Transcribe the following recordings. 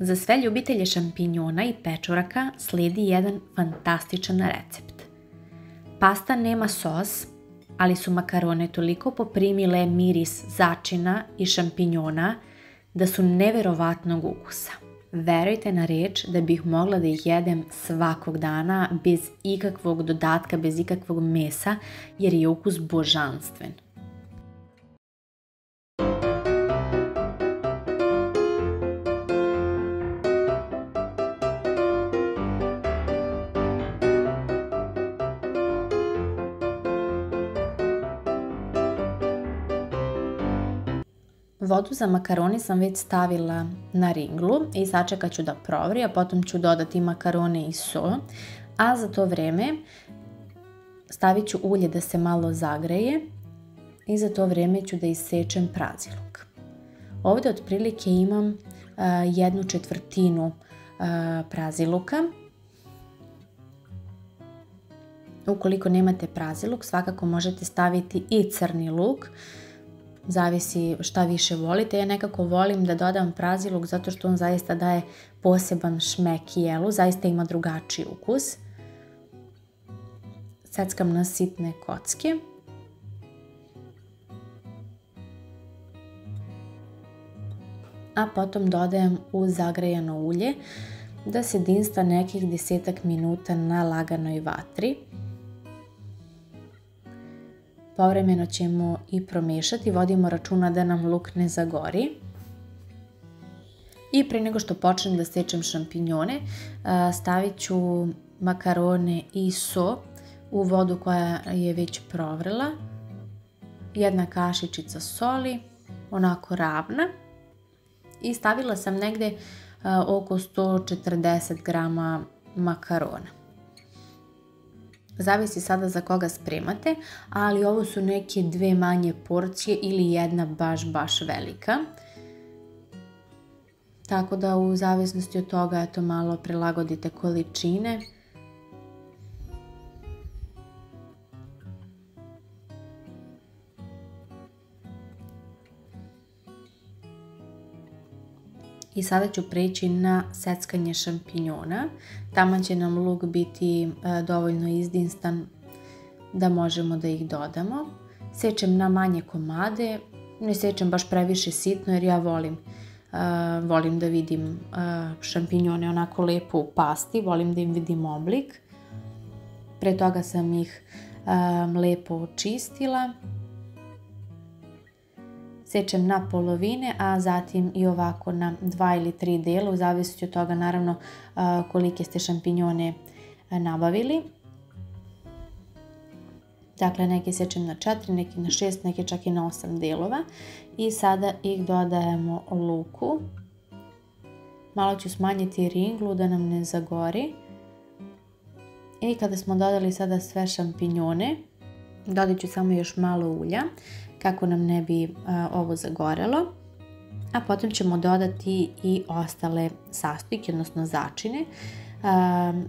Za sve ljubitelje šampinjona i pečuraka slijedi jedan fantastičan recept. Pasta nema sos, ali su makarone toliko poprimile miris začina i šampinjona da su neverovatnog ukusa. Verujte na reč da bih mogla da ih jedem svakog dana bez ikakvog dodatka, bez ikakvog mesa, jer je ukus božanstven. Vodu za makaroni sam već stavila na ringlu i sačekat ću da provri, a potom ću dodati makarone i so. A za to vreme stavit ću ulje da se malo zagreje i za to vreme ću da isečem praziluk. Ovdje otprilike imam 1/4 praziluka. Ukoliko nemate praziluk, svakako možete staviti i crni luk. Zavisi šta više volite. Ja nekako volim da dodam praziluk zato što on zaista daje poseban šmek jelu, zaista ima drugačiji ukus. Seckam na sitne kocke. A potom dodajem u zagrejano ulje da se dinsta nekih 10 minuta na laganoj vatri. Povremeno ćemo i promešati, vodimo računa da nam luk ne zagori. I prije nego što počnem da sečem šampinjone, stavit ću makarone i so u vodu koja je već provrela. 1 kašičica soli, onako ravna. I stavila sam negde oko 140 grama makarona. Zavisi sada za koga spremate, ali ovo su neke 2 manje porcije ili 1 baš velika. Tako da u zavisnosti od toga malo prilagodite količine. I sada ću preći na seckanje šampinjona. Taman će nam luk biti dovoljno izdinstan da možemo da ih dodamo. Sečem na manje komade, ne sečem baš previše sitno jer ja volim da vidim šampinjone onako lepo u pasti, volim da im vidim oblik. Pre toga sam ih lepo očistila. Sečem na polovine, a zatim i ovako na 2 ili 3 dela, u zavisnosti od toga naravno kolike ste šampinjone nabavili. Dakle, neke sečem na 4, neke na 6, neke čak i na 8 delova. I sada ih dodajemo luku. Malo ću smanjiti ringlu da nam ne zagori. I kada smo dodali sada sve šampinjone, dodat ću samo još malo ulja kako nam ne bi ovo zagorelo. A potom ćemo dodati i ostale sastojke, odnosno začine.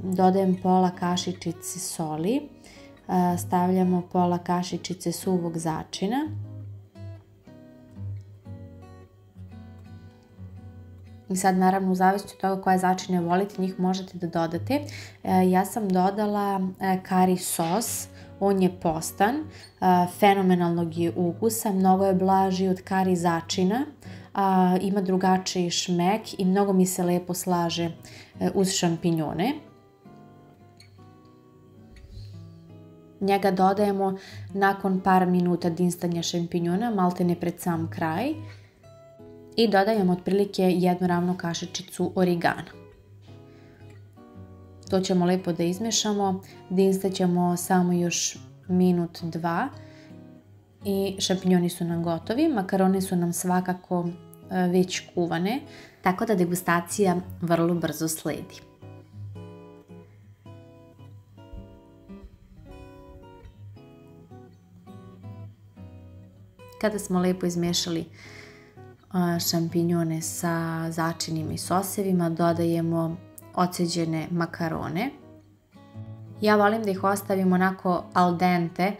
Dodajem pola kašičice soli, stavljamo pola kašičice suvog začina. I sad naravno u zavisnosti od toga koje začine volite, njih možete da dodate. Ja sam dodala kari sos, on je postan, fenomenalnog je ukusa, mnogo je blaži od kari začina, ima drugačiji šmek i mnogo mi se lepo slaže uz šampinjone. Njega dodajemo nakon par minuta dinstanja šampinjona, maltene pred sam kraj. I dodajemo otprilike 1 ravnu kašičicu origana. To ćemo lepo da izmešamo, dinstat ćemo samo još minut 2 i šampinjoni su nam gotovi, makarone su nam svakako već kuvane, tako da degustacija vrlo brzo sledi. Kada smo lepo izmešali šampinjone sa začinima i sosevima, dodajemo oceđene makarone. Ja volim da ih ostavim onako al dente,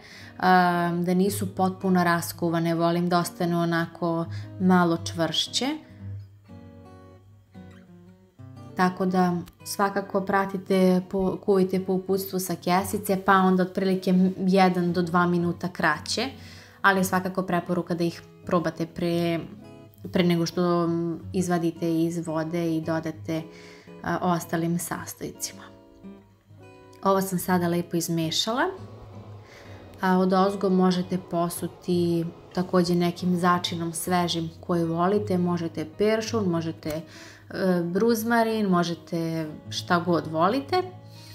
da nisu potpuno raskuvane, volim da ostanu onako malo čvršće. tako da svakako pratite, kuvajte po uputstvu sa kesice, pa onda otprilike 1 do 2 minuta kraće, ali je svakako preporuka da ih probate pre nego što izvadite iz vode i dodate ostalim sastojcima. Ovo sam sada lepo izmešala, a odozgo možete posuti također nekim začinom svežim koji volite, možete peršun, možete ruzmarin, možete šta god volite.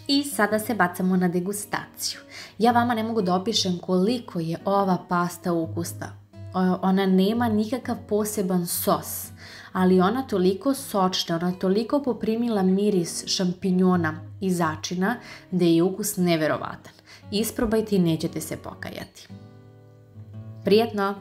I sada se bacamo na degustaciju. Ja vama ne mogu da opišem koliko je ova pasta ukusna. Ona nema nikakav poseban sos, ali ona toliko sočna, ona toliko poprimila miris šampinjona i začina da je ukus neverovatan. Isprobajte i nećete se pokajati. Prijetno!